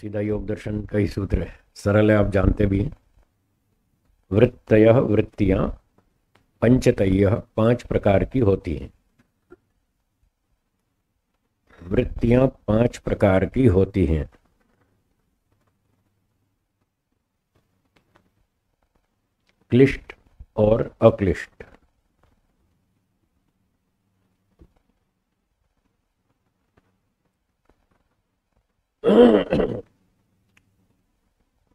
सीधा योग दर्शन का ही सूत्र है, सरल है, आप जानते भी हैं। वृत्तयः वृत्तियां पंचतयः पांच प्रकार की होती हैं। वृत्तियां पांच प्रकार की होती हैं। क्लिष्ट और अक्लिष्ट।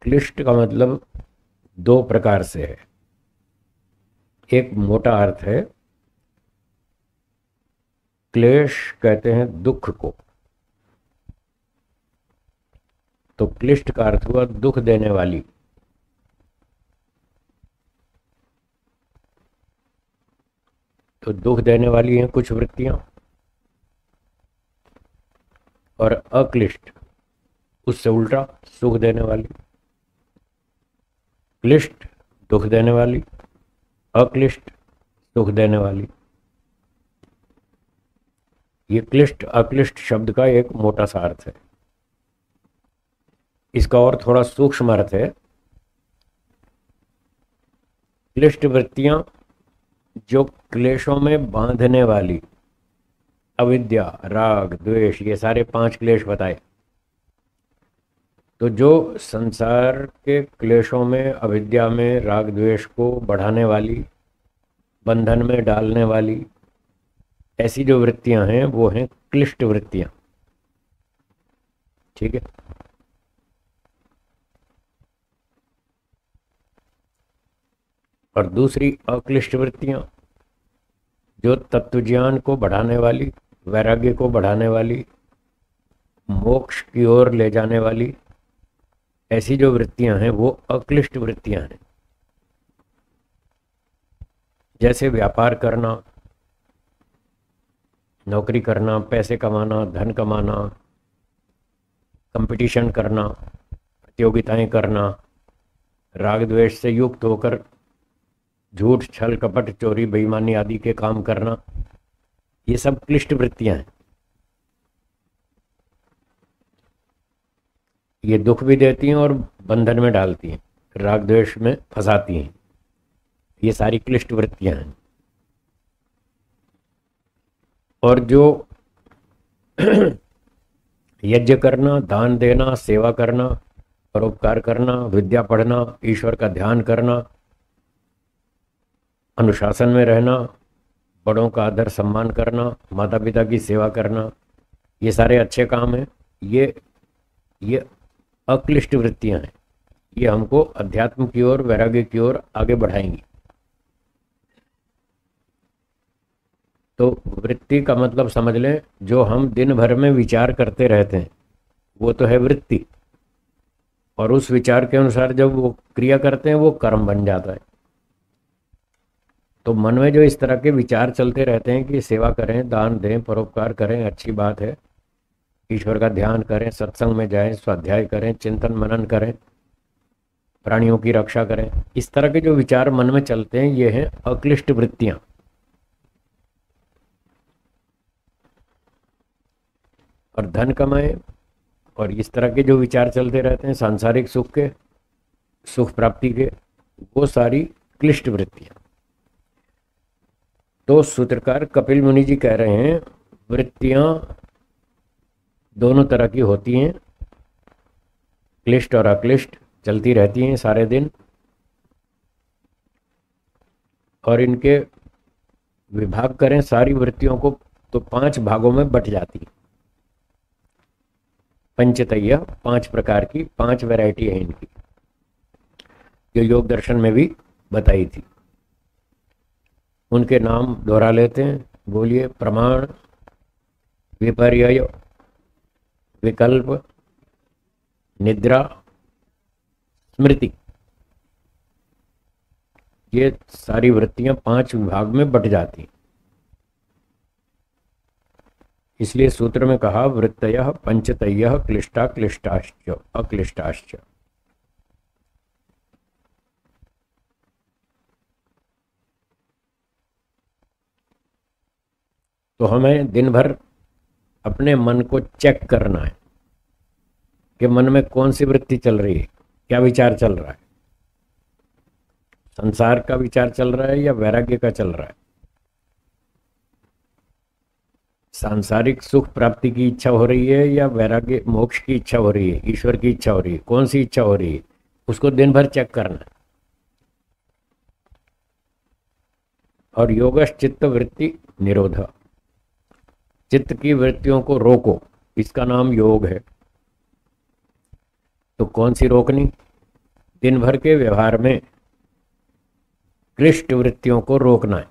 क्लिष्ट का मतलब दो प्रकार से है। एक मोटा अर्थ है, क्लेश कहते हैं दुख को, तो क्लिष्ट का अर्थ हुआ दुख देने वाली। तो दुख देने वाली हैं कुछ वृत्तियां, और अक्लिष्ट उससे उल्टा सुख देने वाली। क्लिष्ट दुख देने वाली, अक्लिष्ट सुख देने वाली। ये क्लिष्ट अक्लिष्ट शब्द का एक मोटा सा अर्थ है। इसका और थोड़ा सूक्ष्म अर्थ है, क्लिष्ट वृत्तियां जो क्लेशों में बांधने वाली, अविद्या, राग, द्वेष, ये सारे पांच क्लेश बताए। तो जो संसार के क्लेशों में, अविद्या में, राग द्वेष को बढ़ाने वाली, बंधन में डालने वाली, ऐसी जो वृत्तियां हैं वो हैं क्लिष्ट वृत्तियां। ठीक है। और दूसरी अक्लिष्ट वृत्तियां जो तत्वज्ञान को बढ़ाने वाली, वैराग्य को बढ़ाने वाली, मोक्ष की ओर ले जाने वाली, ऐसी जो वृत्तियां हैं वो अक्लिष्ट वृत्तियां हैं। जैसे व्यापार करना, नौकरी करना, पैसे कमाना, धन कमाना, कंपटीशन करना, प्रतियोगिताएं करना, राग द्वेष से युक्त होकर झूठ, छल, कपट, चोरी, बेईमानी आदि के काम करना, ये सब क्लिष्ट वृत्तियां हैं। ये दुख भी देती हैं और बंधन में डालती हैं, राग द्वेष में फंसाती हैं। ये सारी क्लिष्ट वृत्तियां हैं। और जो यज्ञ करना, दान देना, सेवा करना, परोपकार करना, विद्या पढ़ना, ईश्वर का ध्यान करना, अनुशासन में रहना, बड़ों का आदर सम्मान करना, माता पिता की सेवा करना, ये सारे अच्छे काम हैं। ये अक्लिष्ट वृत्तियां हैं। ये हमको अध्यात्म की ओर, वैराग्य की ओर आगे बढ़ाएंगी। तो वृत्ति का मतलब समझ लें, जो हम दिन भर में विचार करते रहते हैं वो तो है वृत्ति, और उस विचार के अनुसार जब वो क्रिया करते हैं वो कर्म बन जाता है। तो मन में जो इस तरह के विचार चलते रहते हैं कि सेवा करें, दान दें, परोपकार करें, अच्छी बात है, ईश्वर का ध्यान करें, सत्संग में जाएं, स्वाध्याय करें, चिंतन मनन करें, प्राणियों की रक्षा करें, इस तरह के जो विचार मन में चलते हैं ये हैं अक्लिष्ट वृत्तियां। और धन कमाएं और इस तरह के जो विचार चलते रहते हैं सांसारिक सुख के, सुख प्राप्ति के, वो सारी क्लिष्ट वृत्तियां। तो सूत्रकार कपिल मुनि जी कह रहे हैं वृत्तियां दोनों तरह की होती हैं, क्लिष्ट और अक्लिष्ट, चलती रहती हैं सारे दिन, और इनके विभाग करें सारी वृत्तियों को तो पांच भागों में बट जाती हैं। पंचतय्य, पांच प्रकार की, पांच वैरायटी है इनकी, जो योग दर्शन में भी बताई थी। उनके नाम दोहरा लेते हैं, बोलिए। प्रमाण, विपर्यय, विकल्प, निद्रा, स्मृति। ये सारी वृत्तियां पांच विभाग में बट जाती हैं। इसलिए सूत्र में कहा वृत्तयः पंचतयः क्लिष्टा क्लिष्टाश्च अक्लिष्टाश्च। तो हमें दिन भर अपने मन को चेक करना है। कि मन में कौन सी वृत्ति चल रही है, क्या विचार चल रहा है, संसार का विचार चल रहा है या वैराग्य का चल रहा है, सांसारिक सुख प्राप्ति की इच्छा हो रही है या वैराग्य मोक्ष की इच्छा हो रही है, ईश्वर की इच्छा हो रही है, कौन सी इच्छा हो रही है, उसको दिन भर चेक करना है। और योगश चित्त वृत्ति निरोध, चित्त की वृत्तियों को रोको, इसका नाम योग है। तो कौन सी रोकनी? दिन भर के व्यवहार में क्लिष्ट वृत्तियों को रोकना है,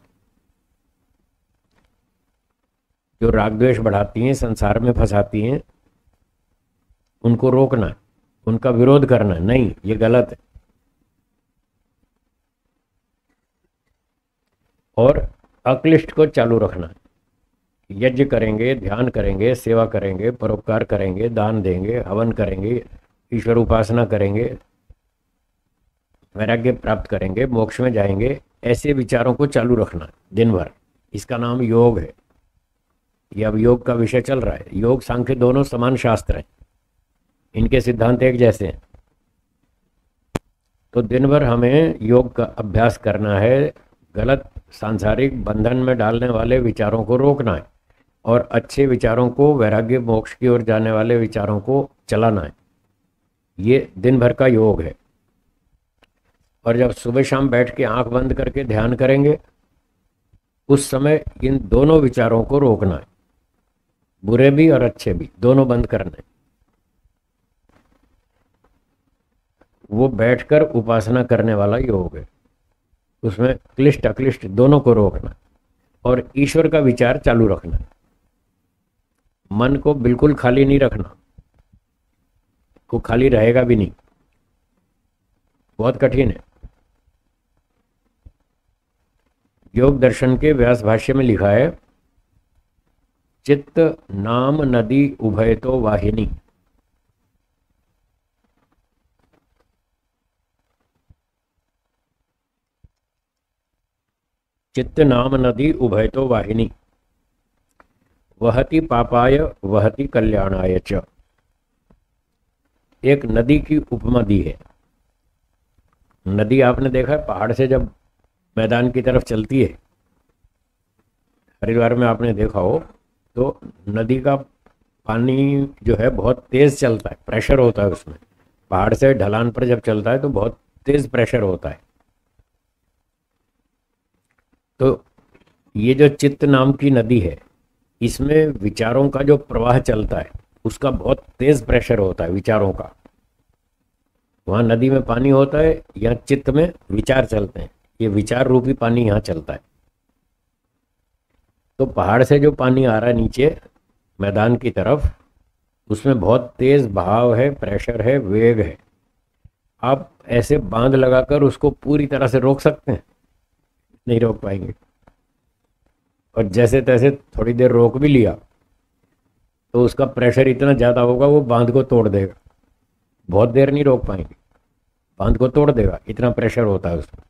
जो राग द्वेष बढ़ाती हैं, संसार में फंसाती हैं, उनको रोकना है, उनका विरोध करना है, नहीं ये गलत है। और अक्लिष्ट को चालू रखना है, यज्ञ करेंगे, ध्यान करेंगे, सेवा करेंगे, परोपकार करेंगे, दान देंगे, हवन करेंगे, ईश्वर उपासना करेंगे, वैराग्य प्राप्त करेंगे, मोक्ष में जाएंगे, ऐसे विचारों को चालू रखना दिन भर, इसका नाम योग है। ये अब योग का विषय चल रहा है। योग सांख्य दोनों समान शास्त्र हैं, इनके सिद्धांत एक जैसे हैं। तो दिन भर हमें योग का अभ्यास करना है, गलत सांसारिक बंधन में डालने वाले विचारों को रोकना है और अच्छे विचारों को, वैराग्य मोक्ष की ओर जाने वाले विचारों को चलाना है। ये दिन भर का योग है। और जब सुबह शाम बैठ के आंख बंद करके ध्यान करेंगे, उस समय इन दोनों विचारों को रोकना है, बुरे भी और अच्छे भी, दोनों बंद करने। वो बैठकर उपासना करने वाला योग है, उसमें क्लिष्ट अक्लिष्ट दोनों को रोकना और ईश्वर का विचार चालू रखना। मन को बिल्कुल खाली नहीं रखना, वो खाली रहेगा भी नहीं, बहुत कठिन है। योग दर्शन के व्यास भाष्य में लिखा है, चित्त नाम नदी उभय तो वाहिनी। चित्त नाम नदी उभय तो वाहिनी, वहति पापाय वहति कल्याणाय च। एक नदी की उपमा दी है। नदी आपने देखा है, पहाड़ से जब मैदान की तरफ चलती है, हरिद्वार में आपने देखा हो, तो नदी का पानी जो है बहुत तेज चलता है, प्रेशर होता है उसमें। पहाड़ से ढलान पर जब चलता है तो बहुत तेज प्रेशर होता है। तो ये जो चित्त नाम की नदी है, इसमें विचारों का जो प्रवाह चलता है, उसका बहुत तेज प्रेशर होता है विचारों का। वहाँ नदी में पानी होता है, यहाँ चित्त में विचार चलते हैं, ये विचार रूपी पानी यहाँ चलता है। तो पहाड़ से जो पानी आ रहा है नीचे मैदान की तरफ, उसमें बहुत तेज बहाव है, प्रेशर है, वेग है। आप ऐसे बांध लगाकर उसको पूरी तरह से रोक सकते हैं? नहीं रोक पाएंगे। और जैसे तैसे थोड़ी देर रोक भी लिया तो उसका प्रेशर इतना ज़्यादा होगा, वो बांध को तोड़ देगा। बहुत देर नहीं रोक पाएंगे, बांध को तोड़ देगा, इतना प्रेशर होता है उसमें।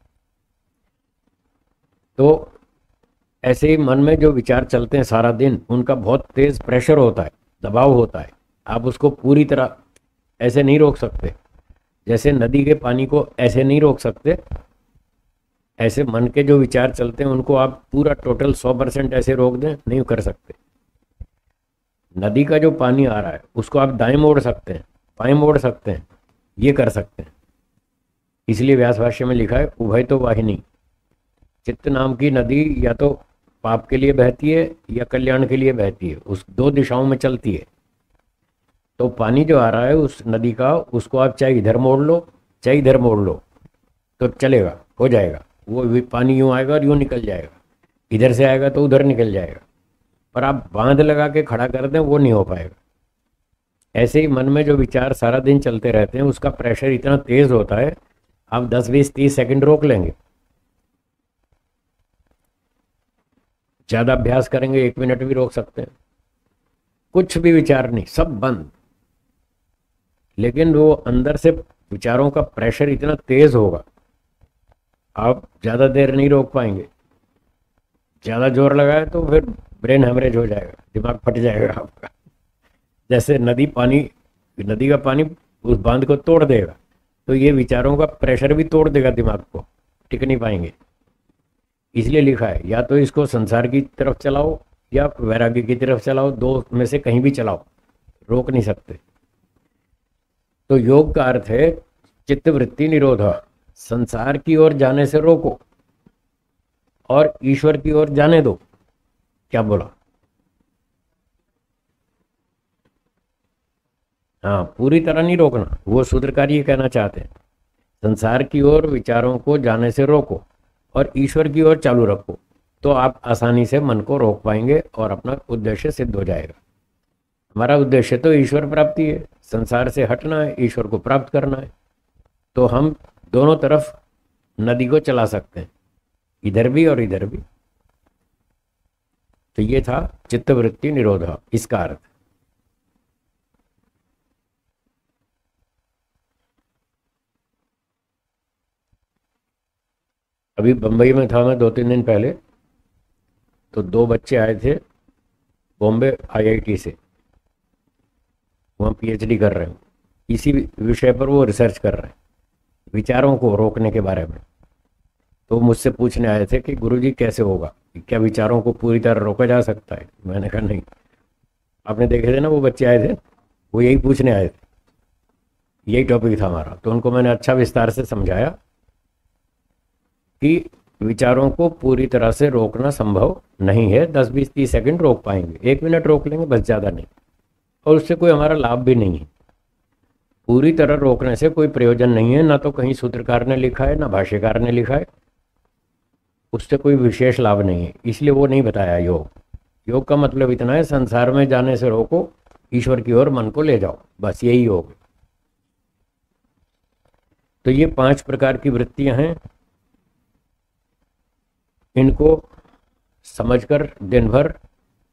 तो ऐसे ही मन में जो विचार चलते हैं सारा दिन, उनका बहुत तेज प्रेशर होता है, दबाव होता है। आप उसको पूरी तरह ऐसे नहीं रोक सकते, जैसे नदी के पानी को ऐसे नहीं रोक सकते, ऐसे मन के जो विचार चलते हैं उनको आप पूरा टोटल 100% ऐसे रोक दें, नहीं कर सकते। नदी का जो पानी आ रहा है उसको आप दाएं मोड़ सकते हैं, बाएं मोड़ सकते हैं, ये कर सकते हैं। इसलिए व्यास भाष्य में लिखा है, उभय तो वाहिनी। चित्त नाम की नदी या तो पाप के लिए बहती है या कल्याण के लिए बहती है, उस दो दिशाओं में चलती है। तो पानी जो आ रहा है उस नदी का, उसको आप चाहे इधर मोड़ लो चाहे इधर मोड़ लो तो चलेगा, हो जाएगा। वो पानी यूँ आएगा और यूँ निकल जाएगा, इधर से आएगा तो उधर निकल जाएगा। पर आप बांध लगा के खड़ा कर दें, वो नहीं हो पाएगा। ऐसे ही मन में जो विचार सारा दिन चलते रहते हैं, उसका प्रेशर इतना तेज होता है, आप 10, 20, 30 सेकंड रोक लेंगे। ज़्यादा अभ्यास करेंगे 1 मिनट भी रोक सकते हैं। कुछ भी विचार नहीं, सब बंद। लेकिन वो अंदर से विचारों का प्रेशर इतना तेज होगा, आप ज़्यादा देर नहीं रोक पाएंगे। ज़्यादा जोर लगाए तो फिर ब्रेन हेमरेज हो जाएगा, दिमाग फट जाएगा आपका। जैसे नदी पानी नदी का पानी उस बांध को तोड़ देगा, तो ये विचारों का प्रेशर भी तोड़ देगा दिमाग को, टिक नहीं पाएंगे। इसलिए लिखा है या तो इसको संसार की तरफ चलाओ या वैराग्य की तरफ चलाओ, दो में से कहीं भी चलाओ, रोक नहीं सकते। तो योग का अर्थ है चित्त वृत्ति निरोध, संसार की ओर जाने से रोको और ईश्वर की ओर जाने दो। क्या बोला? हाँ, पूरी तरह नहीं रोकना, वो सूत्रकार ये कहना चाहते हैं, संसार की ओर विचारों को जाने से रोको और ईश्वर की ओर चालू रखो, तो आप आसानी से मन को रोक पाएंगे और अपना उद्देश्य सिद्ध हो जाएगा। हमारा उद्देश्य तो ईश्वर प्राप्ति है, संसार से हटना है, ईश्वर को प्राप्त करना है। तो हम दोनों तरफ नदी को चला सकते हैं, इधर भी और इधर भी। तो ये था चित्तवृत्ति निरोध, इसका अर्थ। अभी बम्बई में था मैं 2-3 दिन पहले, तो 2 बच्चे आए थे बॉम्बे आईआईटी से, वहाँ पीएचडी कर रहे हैं, इसी विषय पर वो रिसर्च कर रहे हैं, विचारों को रोकने के बारे में। तो मुझसे पूछने आए थे कि गुरुजी कैसे होगा, क्या विचारों को पूरी तरह रोका जा सकता है? मैंने कहा नहीं। आपने देखे थे ना वो बच्चे आए थे, वो यही पूछने आए थे, यही टॉपिक था हमारा। तो उनको मैंने अच्छा विस्तार से समझाया कि विचारों को पूरी तरह से रोकना संभव नहीं है। 10-20-30 सेकंड रोक पाएंगे, 1 मिनट रोक लेंगे बस, ज़्यादा नहीं, और उससे कोई हमारा लाभ भी नहीं है। पूरी तरह रोकने से कोई प्रयोजन नहीं है, ना तो कहीं सूत्रकार ने लिखा है ना भाष्यकार ने लिखा है, उससे कोई विशेष लाभ नहीं है, इसलिए वो नहीं बताया योग। योग का मतलब इतना है, संसार में जाने से रोको, ईश्वर की ओर मन को ले जाओ, बस यही योग है। तो ये 5 प्रकार की वृत्तियां हैं, इनको समझकर दिन भर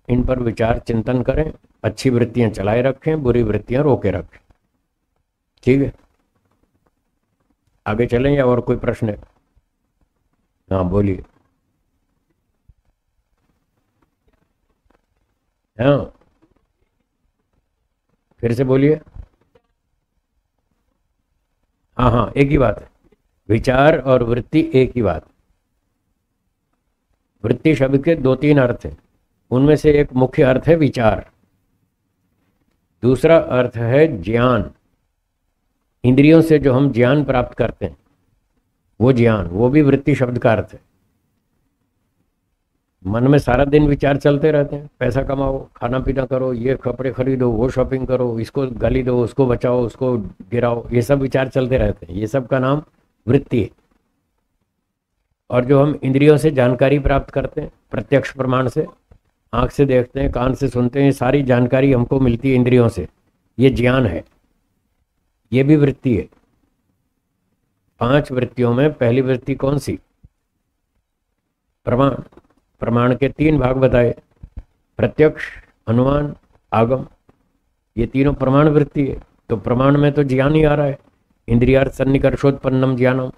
इन पर विचार चिंतन करें, अच्छी वृत्तियां चलाए रखें, बुरी वृत्तियां रोके रखें। ठीक है, आगे चलें या और कोई प्रश्न है? हाँ बोलिए। हाँ, फिर से बोलिए। हाँ हाँ, एक ही बात है, विचार और वृत्ति एक ही बात। वृत्ति शब्द के 2-3 अर्थ हैं, उनमें से एक मुख्य अर्थ है विचार, दूसरा अर्थ है ज्ञान। इंद्रियों से जो हम ज्ञान प्राप्त करते हैं वो ज्ञान, वो भी वृत्ति शब्द का अर्थ है। मन में सारा दिन विचार चलते रहते हैं, पैसा कमाओ, खाना पीना करो, ये कपड़े खरीदो, वो शॉपिंग करो, इसको गाली दो, उसको बचाओ, उसको गिराओ, ये सब विचार चलते रहते हैं, ये सब का नाम वृत्ति है। और जो हम इंद्रियों से जानकारी प्राप्त करते हैं, प्रत्यक्ष प्रमाण से, आंख से देखते हैं, कान से सुनते हैं, सारी जानकारी हमको मिलती है इंद्रियों से, ये ज्ञान है, ये भी वृत्ति है। 5 वृत्तियों में पहली वृत्ति कौन सी? प्रमाण। प्रमाण के 3 भाग बताए, प्रत्यक्ष, अनुमान, आगम, ये तीनों प्रमाण वृत्ति है। तो प्रमाण में तो ज्ञान ही आ रहा है, इंद्रियार्थ सन्निकर्षोत्पन्नम ज्ञानम,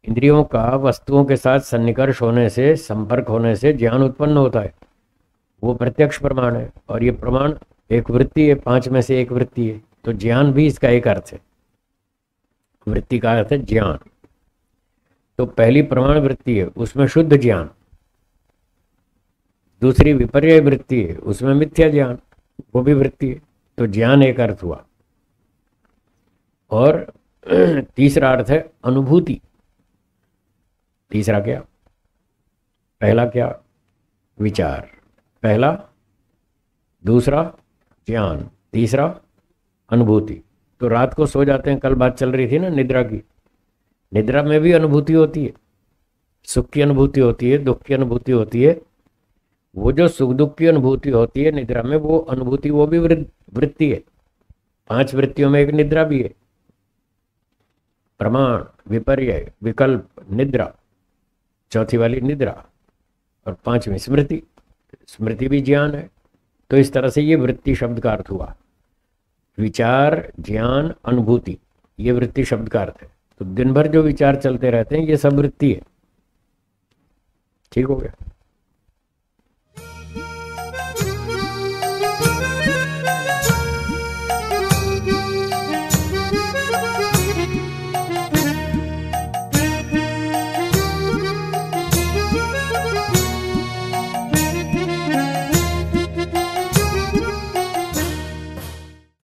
इंद्रियों का वस्तुओं के साथ सन्निकर्ष होने से, संपर्क होने से ज्ञान उत्पन्न होता है, वो प्रत्यक्ष प्रमाण है। और ये प्रमाण एक वृत्ति है, 5 में से एक वृत्ति है। तो ज्ञान भी इसका एक अर्थ है, वृत्ति का अर्थ है ज्ञान। तो पहली प्रमाण वृत्ति है, उसमें शुद्ध ज्ञान। दूसरी विपर्य वृत्ति है, उसमें मिथ्या ज्ञान, वो भी वृत्ति है। तो ज्ञान एक अर्थ हुआ। और तीसरा अर्थ है अनुभूति। तीसरा क्या? पहला क्या? विचार, पहला, दूसरा ज्ञान, तीसरा अनुभूति। तो रात को सो जाते हैं, कल बात चल रही थी ना निद्रा की, निद्रा में भी अनुभूति होती है, सुख की अनुभूति होती है, दुख की अनुभूति होती है। वो जो सुख दुख की अनुभूति होती है निद्रा में, वो अनुभूति, वो भी वृत्ति है। 5 वृत्तियों में एक निद्रा भी है, प्रमाण, विपर्य, विकल्प, निद्रा, चौथी वाली निद्रा, और 5वीं स्मृति। स्मृति भी ज्ञान है। तो इस तरह से ये वृत्ति शब्द का अर्थ हुआ, विचार, ज्ञान, अनुभूति, ये वृत्ति शब्द का अर्थ है। तो दिन भर जो विचार चलते रहते हैं ये सब वृत्ति है। ठीक हो गया?